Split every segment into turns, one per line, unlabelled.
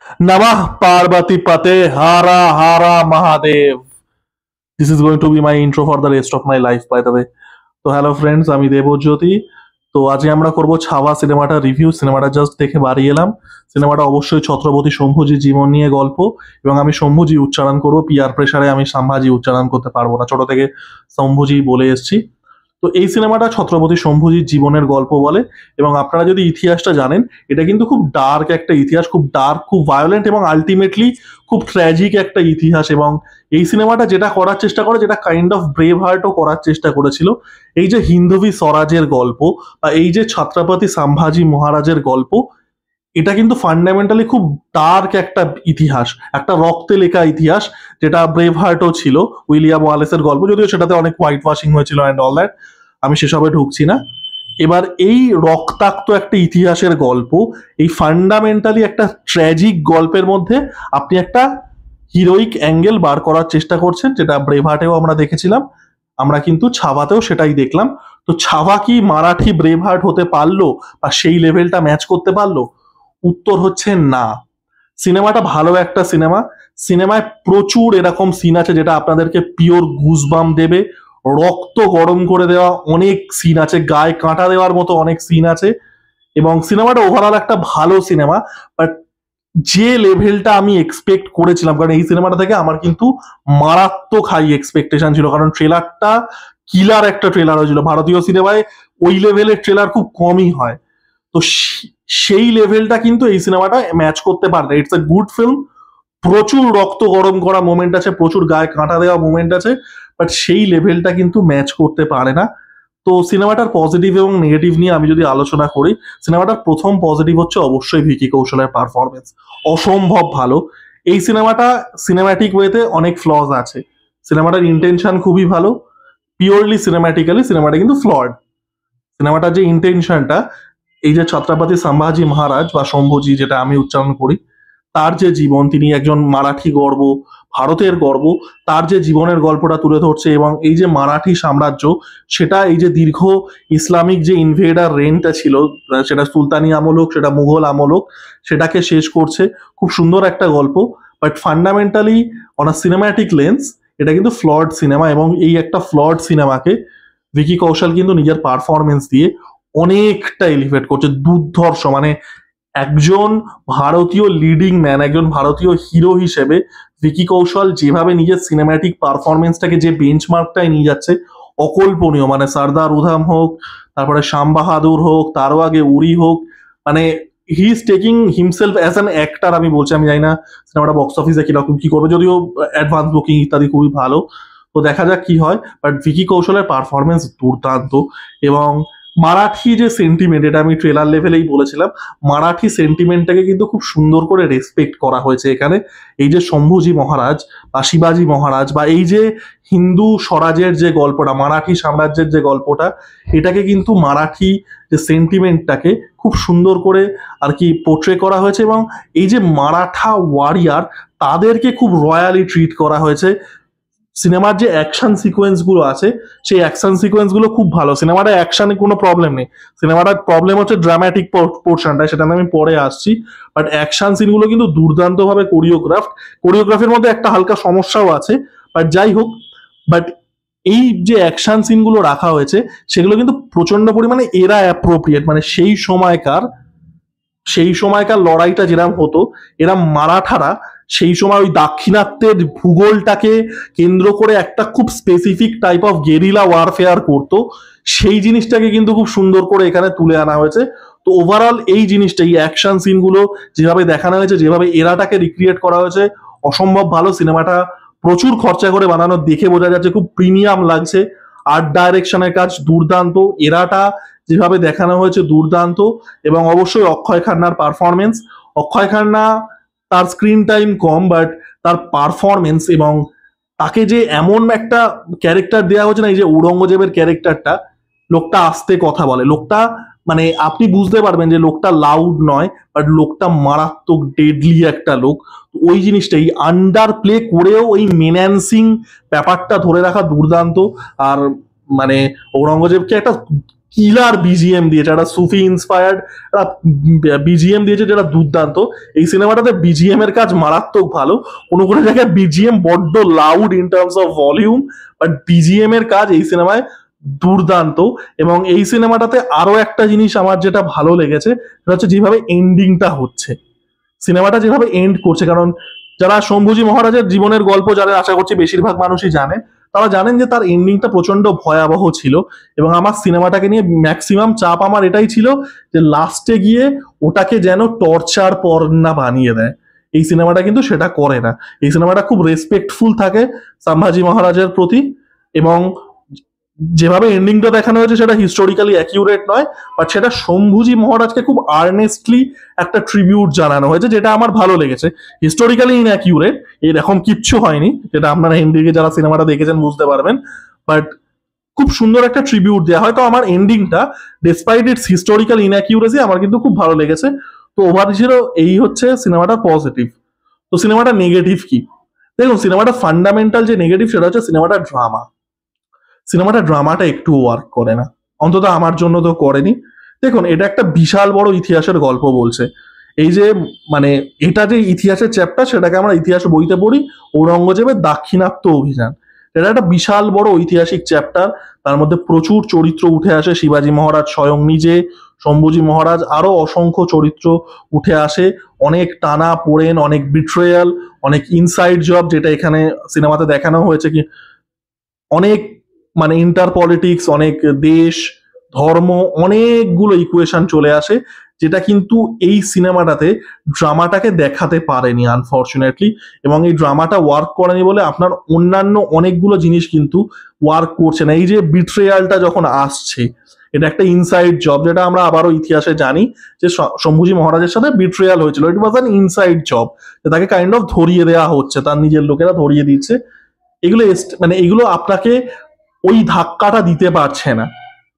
Namah Parvati Pate Hara Hara Mahadev. This is going to be my intro for the rest of my life, by the way. তো hello friends, আমি দেবজ্যোতি। তো আজকে আমরা করব ছাওয়া সিনেমাটা রিভিউ। সিনেমাটা জাস্ট দেখে বাড়ি এলাম। সিনেমাটা অবশ্যই ছত্রপতি শম্ভুজির জীবন নিয়ে গল্প, এবং আমি শম্ভুজি উচ্চারণ করব। পিয়ার প্রেসারে আমি সম্ভাজি উচ্চারণ করতে পারবো না, ছোট থেকে শম্ভুজি বলে এসেছি। তো এই সিনেমাটা ছত্রপতি শম্ভুজির জীবনের গল্প বলে, এবং আপনারা যদি ইতিহাসটা জানেন, এটা কিন্তু খুব ডার্ক একটা ইতিহাস, খুব ডার্ক, খুব ভায়োলেন্ট, এবং আলটিমেটলি খুব ট্র্যাজিক একটা ইতিহাস। এবং এই সিনেমাটা যেটা করার চেষ্টা করে, যেটা কাইন্ড অফ ব্রেভ হার্টও করার চেষ্টা করেছিল, এই যে হিন্দবী স্বরাজের গল্প বা এই যে ছত্রপতি সম্ভাজি মহারাজের গল্প, এটা কিন্তু ফান্ডামেন্টালি খুব ডার্ক একটা ইতিহাস, একটা রক্তে লেখা ইতিহাস, যেটা ব্রেভ হার্টও ছিল, উইলিয়াম ওয়ালেসের গল্প, যদিও সেটাতে অনেক হোয়াইট ওয়াশিং হয়েছিল অ্যান্ড অল দ্যাট। আমি সেসবে ঢুকছি না। এবার এই রক্তাক্ত একটা ইতিহাসের গল্প, এই ফান্ডামেন্টালি একটা ট্র্যাজিক গল্পের মধ্যে আপনি একটা হিরোইক অ্যাঙ্গেল বার করার চেষ্টা করছেন, যেটা ব্রেভ হার্টেও আমরা দেখেছিলাম, আমরা কিন্তু ছাওয়াতেও সেটাই দেখলাম। তো ছাওয়া কি মারাঠি ব্রেভ হার্ট হতে পারলো বা সেই লেভেলটা ম্যাচ করতে পারলো? উত্তর হচ্ছে না। সিনেমাটা ভালো একটা সিনেমা। সিনেমায় প্রচুর এরকম সিন আছে যেটা আপনাদেরকে পিওর গুজবাম দেবে, রক্ত গরম করে দেওয়া অনেক সিন আছে, গায়ে কাঁটা দেওয়ার মতো অনেক সিন আছে। এবং সিনেমাটা ওভারঅল একটা ভালো সিনেমা। বাট যে লেভেলটা আমি এক্সপেক্ট করেছিলাম, কারণ এই সিনেমাটা থেকে আমার কিন্তু মারাত্মক হাই এক্সপেকটেশন ছিল, কারণ ট্রেলারটা কিলার একটা ট্রেলার হয়েছিল। ভারতীয় সিনেমায় ওই লেভেলের ট্রেলার খুব কমই হয়। তো সেই লেভেলটা কিন্তু এই সিনেমাটা ম্যাচ করতে পারে না। ইটস এ গুড ফিল্ম, প্রচুর রক্ত গরম করা মোমেন্ট আছে, প্রচুর গায়ে কাঁটা দেওয়া মোমেন্ট আছে, বাট সেই লেভেলটা কিন্তু ম্যাচ করতে পারে না। তো সিনেমাটার পজিটিভ এবং নেগেটিভ নিয়ে আমি যদি আলোচনা করি, সিনেমাটার প্রথম পজিটিভ হচ্ছে অবশ্যই ভিকি কৌশলের পারফরমেন্স, অসম্ভব ভালো। এই সিনেমাটা সিনেম্যাটিক ওয়েতে অনেক ফ্লজ আছে, সিনেমাটার ইন্টেনশন খুবই ভালো, পিওরলি সিনেম্যাটিক্যালি সিনেমাটা কিন্তু ফ্লড। সিনেমাটার যে ইন্টেনশনটা, এই যে ছত্রপতি সম্ভাজি মহারাজ বা শম্ভুজি যেটা আমি উচ্চারণ করি, তার যে জীবন, তিনি একজন মারাঠি গর্ব, ভারতের গর্ব, তার যে জীবনের গল্পটা তুলে ধরছে, এবং এই যে মারাঠি সাম্রাজ্য, সেটা এই যে দীর্ঘ ইসলামিক যে ইনভেডার রেনটা ছিল, সেটা সুলতানি আমল হোক, সেটা মুঘল আমল হোক, সেটাকে শেষ করছে। খুব সুন্দর একটা গল্প, but fundamentally on a cinematic lens এটা কিন্তু ফ্লড সিনেমা। এবং এই একটা ফ্লড সিনেমাকে ভিকি কৌশল কিন্তু নিজের পারফরমেন্স দিয়ে অনেকটা এলিভেট করছে, দুর্ধর্ষ। মানে একজন ভারতীয় লিডিং ম্যান, একজন ভারতীয় হিরো হিসেবে ভিকি কৌশল যেভাবে নিজের সিনেম্যাটিক পারফরমেন্সটাকে যে বেঞ্চমার্কটায় নিয়ে যাচ্ছে, অকল্পনীয়। মানে সর্দার উধাম হোক, তারপরে শ্যাম বাহাদুর হোক, তারও আগে উরি হোক, মানে he is taking himself as an actor. আমি বলছি, আমি জানি না সিনেমাটা বক্স অফিসে কিরকম কি করবে, যদিও অ্যাডভান্স বুকিং ইত্যাদি খুবই ভালো। তো দেখা যাক কি হয়, বাট ভিকি কৌশলের পারফরমেন্স দুর্দান্ত। এবং মারাঠি যে সেন্টিমেন্ট, এটা আমি ট্রেলার লেভেলেই বলেছিলাম, মারাঠি সেন্টিমেন্টটাকে কিন্তু খুব সুন্দর করে রেসপেক্ট করা হয়েছে এখানে। এই যে শম্ভুজি মহারাজ বা শিবাজি মহারাজ বা এই যে হিন্দু স্বরাজের যে গল্পটা, মারাঠি সাম্রাজ্যের যে গল্পটা, এটাকে কিন্তু মারাঠি যে সেন্টিমেন্টটাকে খুব সুন্দর করে আর কি পোট্রে করা হয়েছে। এবং এই যে মারাঠা ওয়ারিয়ার, তাদেরকে খুব রয়্যালি ট্রিট করা হয়েছে। সিনেমার যে অ্যাকশন সিকোয়েন্স গুলো আছে, সেই অ্যাকশন সিকোয়েন্স গুলো খুব ভালো। সিনেমাটা অ্যাকশনে কোনো প্রবলেম নেই, সিনেমাটার প্রবলেম হচ্ছে ড্রামাটিক পোর্শনটা, সেটা আমি পরে আসছি। বাট অ্যাকশন সিনগুলো কিন্তু দুর্দান্তভাবে কোরিওগ্রাফির মধ্যে একটা হালকা সমস্যাও আছে, বাট যাই হোক। বাট এই যে অ্যাকশন সিনগুলো রাখা হয়েছে, সেগুলো কিন্তু প্রচন্ড পরিমাণে এরা অ্যাপ্রোপ্রিয়েট। মানে সেই সময়কার লড়াইটা যেরাম হতো, এরা মারাঠারা সেই সময় ওই দাক্ষিণাত্যের ভূগোলটাকে কেন্দ্র করে একটা খুব specific type of guerrilla warfare করতো, সেই জিনিসটাকে কিন্তু খুব সুন্দর করে এখানে তুলে আনা হয়েছে। তো ওভারঅল এই জিনিসটা, এই অ্যাকশন সিনগুলো যেভাবে দেখানো হয়েছে, যেভাবে এরাটাকে রিক্রিয়েট করা হয়েছে, অসম্ভব ভালো। সিনেমাটা প্রচুর খরচা করে বানানো, দেখে বোঝা যাচ্ছে খুব প্রিমিয়াম লাগছে। আর্ট ডাইরেকশনের কাজ দুর্দান্ত, এরাটা যেভাবে দেখানো হয়েছে দুর্দান্ত। এবং অবশ্যই অক্ষয় খান্নার পারফরমেন্স, অক্ষয় খান্না, তার স্ক্রিন টাইম কম, বাট তার পারফরমেন্স এবং তাকে যে এমন একটা ক্যারেক্টার দেওয়া হচ্ছে না, এই যে ঔরঙ্গজেবের ক্যারেক্টারটা, লোকটা আস্তে কথা বলে, লোকটা মানে আপনি বুঝতে পারবেন যে লোকটা লাউড নয়, বাট লোকটা মারাত্মক ডেডলি একটা লোক। ওই জিনিসটাই আন্ডার প্লে করেও ওই মেন্যান্সিং ব্যাপারটা ধরে রাখা দুর্দান্ত। আর মানে ঔরঙ্গজেবকে একটা কিলার বিজিএম দিয়েছে, একটা সুফি ইন্সপায়ার্ড বিজিএম দিয়েছে যেটা দুর্দান্ত। এই সিনেমাটাতে বিজিএম এর কাজ মারাত্মক ভালো, কোনো কোনো জায়গায় বিজিএম বড্ড loud in terms of volume, but BGM এর কাজ এই সিনেমায় দুর্দান্ত। এবং এই সিনেমাটাতে আরো একটা জিনিস আমার যেটা ভালো লেগেছে সেটা হচ্ছে যেভাবে এন্ডিংটা হচ্ছে, সিনেমাটা যেভাবে এন্ড করছে। কারণ যারা শম্ভুজি মহারাজের জীবনের গল্প যারা আশা করছি বেশিরভাগ মানুষই জানেন, তারা জানেন যে তার এন্ডিংটা প্রচন্ড ভয়াবহ ছিল। এবং আমার সিনেমাটাকে নিয়ে ম্যাক্সিমাম চাপ আমার এটাই ছিল যে লাস্টে গিয়ে ওটাকে যেন টর্চার পর্না বানিয়ে দেয়। এই সিনেমাটা কিন্তু সেটা করে না। এই সিনেমাটা খুব রেসপেক্টফুল থাকে সম্ভাজি মহারাজের প্রতি, এবং যেভাবে এন্ডিংটা দেখানো হয়েছে সেটা হিস্টোরিক্যালি অ্যাকিউরেট নয়, বাট সেটা শম্ভুজি মহারাজকে খুব আর্নেস্টলি একটা ট্রিবিউট জানানো হয়েছে, যেটা আমার ভালো লেগেছে। হিস্টোরিক্যালি ইনঅ্যাকিউরেট, এরকম কিচ্ছু হয়নি, যেটা আপনারা এন্ডিংয়ে যারা সিনেমাটা দেখেছেন বুঝতে পারবেন, বাট খুব সুন্দর একটা ট্রিবিউট দেওয়া হয়। তো আমার এন্ডিংটা ডেসপাইট ইটস হিস্টোরিক্যাল ইনঅ্যাকিউরেসি আমার কিন্তু খুব ভালো লেগেছে। তো ওভার ছিল এই হচ্ছে সিনেমাটা পজিটিভ। তো সিনেমাটা নেগেটিভ কি? দেখুন, সিনেমাটা ফান্ডামেন্টাল যে নেগেটিভ সেটা হচ্ছে সিনেমাটা ড্রামা। সিনেমাটা ড্রামাটা একটু ওয়ার্ক করে না, অন্তত আমার জন্য তো করেনি। দেখুন, এটা একটা বিশাল বড় ইতিহাসের গল্প বলছে। এই যে মানে এটা যে ইতিহাসের চ্যাপ্টার, সেটাকে আমরা ইতিহাস বইতে পড়ি ঔরঙ্গজেবের দাক্ষিণাত্য অভিযান। এটা একটা বিশাল বড় ঐতিহাসিক চ্যাপ্টার, তার মধ্যে প্রচুর চরিত্র উঠে আসে, শিবাজী মহারাজ স্বয়ং নিজে, শম্ভুজি মহারাজ, আরো অসংখ্য চরিত্র উঠে আসে। অনেক টানা পোড়েন, অনেক বিট্রেয়াল, অনেক ইনসাইড জব, যেটা এখানে সিনেমাতে দেখানো হয়েছে। কি অনেক মানে ইন্টার পলিটিক্স, অনেক দেশ ধর্ম, অনেকগুলো ইকুয়েশন চলে আসে, যেটা কিন্তু এই সিনেমাটাতে ড্রামাটাকে দেখাতে পারেনি আনফর্চুনেটলি। এবং এই ড্রামাটা ওয়ার্ক করেনি বলে আপনার অন্যান্য অনেকগুলো জিনিস কিন্তু ওয়ার্ক করছে না। এই যে বিট্রেয়ালটা যখন আসছে, এটা একটা ইনসাইড জব, যেটা আমরা আবারও ইতিহাসে জানি যে শম্ভুজি মহারাজের সাথে বিট্রেয়াল হয়েছিল। ইট ওয়াজ অ্যান ইনসাইড জব, তাকে কাইন্ড অফ ধরিয়ে দেওয়া হচ্ছে, তার নিজের লোকেরা ধরিয়ে দিচ্ছে। এগুলো মানে এগুলো আপনাকে ওই ধাক্কাটা দিতে পারছে না।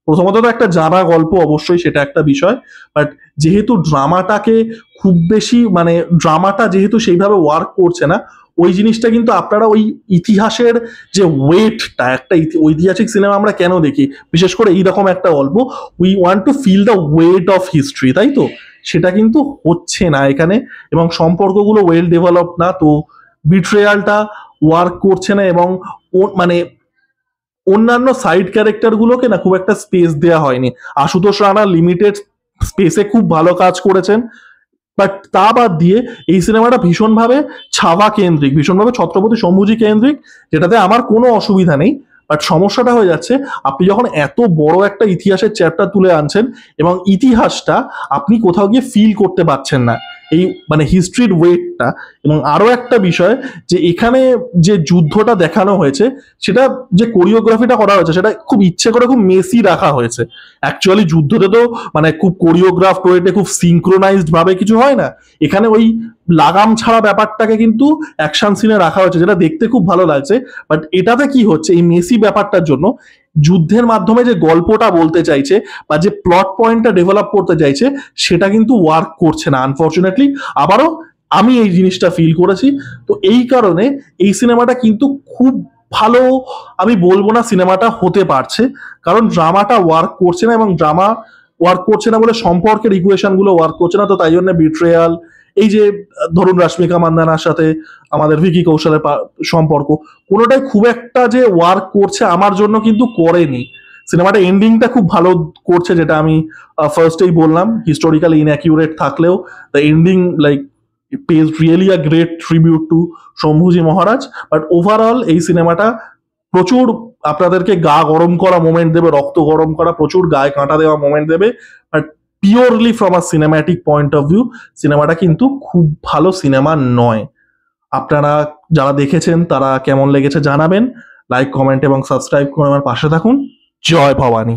প্রথমত তো একটা জানা গল্প, অবশ্যই সেটা একটা বিষয়, বাট যেহেতু ড্রামাটাকে খুব বেশি মানে ড্রামাটা যেহেতু সেইভাবে ওয়ার্ক করছে না, ওই জিনিসটা কিন্তু আপনারা ওই ইতিহাসের যে ওয়েটটা, একটা ঐতিহাসিক সিনেমা আমরা কেন দেখি, বিশেষ করে এইরকম একটা গল্প, we want to feel the weight of history, তাই তো? সেটা কিন্তু হচ্ছে না এখানে, এবং সম্পর্কগুলো ওয়েল ডেভেলপ না। তো বিট্রেয়ালটা ওয়ার্ক করছে না, এবং মানে অন্যান্য সাইড ক্যারেক্টার গুলোকে না খুব একটা স্পেস দেওয়া হয়নি। আশুতোষ রানা লিমিটেড স্পেসে খুব ভালো কাজ করেছেন, বাট তা বাদ দিয়ে এই সিনেমাটা ভীষণভাবে ছাভা কেন্দ্রিক, ভীষণভাবে ছত্রপতি শম্ভুজি কেন্দ্রিক, যেটাতে আমার কোনো অসুবিধা নেই। বাট সমস্যাটা হয়ে যাচ্ছে, আপনি যখন এত বড় একটা ইতিহাসের চ্যাপ্টার তুলে আনছেন এবং ইতিহাসটা আপনি কোথাও গিয়ে ফিল করতে পারছেন না, এই মানে হিস্ট্রির ওয়েটটা। এবং আরো একটা বিষয়, যে এখানে যে যুদ্ধটা দেখানো হয়েছে, সেটা যে কোরিওগ্রাফিটা করা হয়েছে, সেটা খুব ইচ্ছে করে খুব মেসি রাখা হয়েছে। অ্যাকচুয়ালি যুদ্ধতে তো মানে খুব কোরিওগ্রাফ ওয়েটে খুব সিনক্রোনাইজড ভাবে কিছু হয় না। এখানে ওই লাগাম ছাড়া ব্যাপারটাকে কিন্তু অ্যাকশন সিনে রাখা হয়েছে, যেটা দেখতে খুব ভালো লাগছে। বাট এটাতে কি হচ্ছে, এই মেসি ব্যাপারটার জন্য যুদ্ধের মাধ্যমে যে গল্পটা বলতে চাইছে বা যে প্লট পয়েন্টটা ডেভেলপ করতে চাইছে, সেটা কিন্তু ওয়ার্ক করছে না আনফর্চুনেটলি। আবারও আমি এই জিনিসটা ফিল করেছি। তো এই কারণে এই সিনেমাটা কিন্তু খুব ভালো আমি বলবো না সিনেমাটা হতে পারছে, কারণ ড্রামাটা ওয়ার্ক করছে না, এবং ড্রামা ওয়ার্ক করছে না বলে সম্পর্কের ইকুয়েশন গুলো ওয়ার্ক করছে না। তো তাই জন্য বিট্রেয়াল, এই যে ধরুন রাশ্মিকা মান্দানার সাথে আমাদের ভিকি কৌশলের সম্পর্ক, কোনোটাই খুব একটা যে ওয়ার্ক করছে আমার জন্য কিন্তু করেনি। সিনেমাটা এন্ডিংটা খুব ভালো করছে, যেটা আমি ফার্স্টেই বললাম, হিস্টোরিক্যালি ইনঅ্যাকিউরেট থাকলেও the ending like pays really a great tribute to Shambhuji Maharaj. But overall এই সিনেমাটা প্রচুর আপনাদেরকে গা গরম করা মোমেন্ট দেবে, রক্ত গরম করা, প্রচুর গায়ে কাঁটা দেওয়া মোমেন্ট দেবে, but purely from a cinematic point of view সিনেমাটা কিন্তু খুব ভালো সিনেমা নয়। আপনারা যারা দেখেছেন তারা কেমন লেগেছে জানাবেন, লাইক কমেন্ট এবং সাবস্ক্রাইব করে আমার পাশে থাকুন। জয় ভবানী।